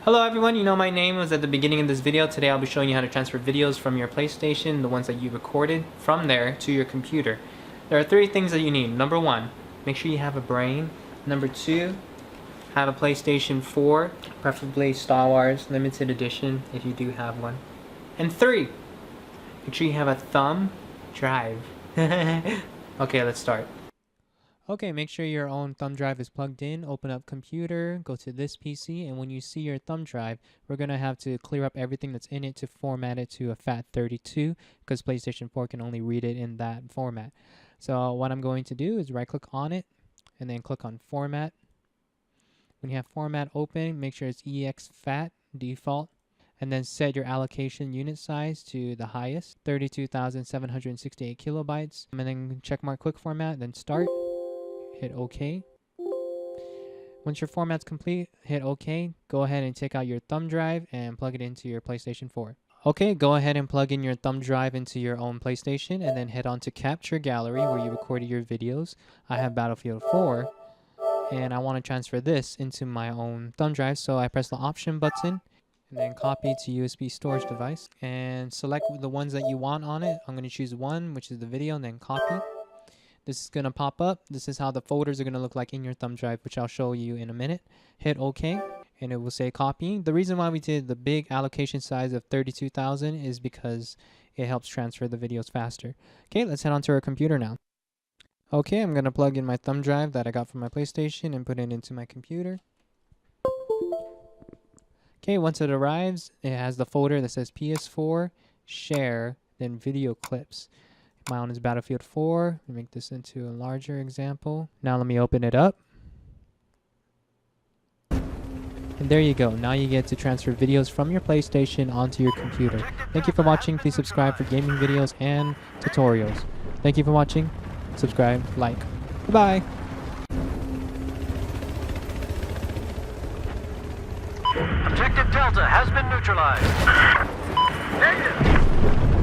Hello everyone, you know my name was at the beginning of this video. Today I'll be showing you how to transfer videos from your PlayStation, the ones that you recorded, from there to your computer. There are three things that you need. Number one, make sure you have a brain. Number two, have a PlayStation 4, preferably Star Wars Limited Edition if you do have one. And three, make sure you have a thumb drive. Okay, let's start. Okay, make sure your own thumb drive is plugged in. Open up computer, go to this PC, and when you see your thumb drive, we're going to have to clear up everything that's in it to format it to a FAT32 because PlayStation 4 can only read it in that format. So what I'm going to do is right click on it and then click on format. When you have format open, make sure it's exFAT default, and then set your allocation unit size to the highest, 32,768 kilobytes, and then checkmark quick format, then start. Hit OK. Once your format's complete, hit OK. Go ahead and take out your thumb drive and plug it into your PlayStation 4. Okay, go ahead and plug in your thumb drive into your own PlayStation and then head on to Capture Gallery where you recorded your videos. I have Battlefield 4 and I want to transfer this into my own thumb drive, so I press the Option button and then copy to USB storage device and select the ones that you want on it. I'm going to choose one, which is the video, and then copy. This is going to pop up. This is how the folders are going to look like in your thumb drive, which I'll show you in a minute. Hit OK, and it will say copying. The reason why we did the big allocation size of 32,000 is because it helps transfer the videos faster. Okay, let's head on to our computer now. Okay, I'm going to plug in my thumb drive that I got from my PlayStation and put it into my computer. Okay, once it arrives, it has the folder that says PS4, Share, then Video Clips. My own is Battlefield 4. Let me make this into a larger example. Now let me open it up. And there you go. Now you get to transfer videos from your PlayStation onto your computer. Thank you for watching. Please subscribe for gaming videos and tutorials. Thank you for watching. Subscribe, like. Bye-bye. Objective Delta has been neutralized. Negative.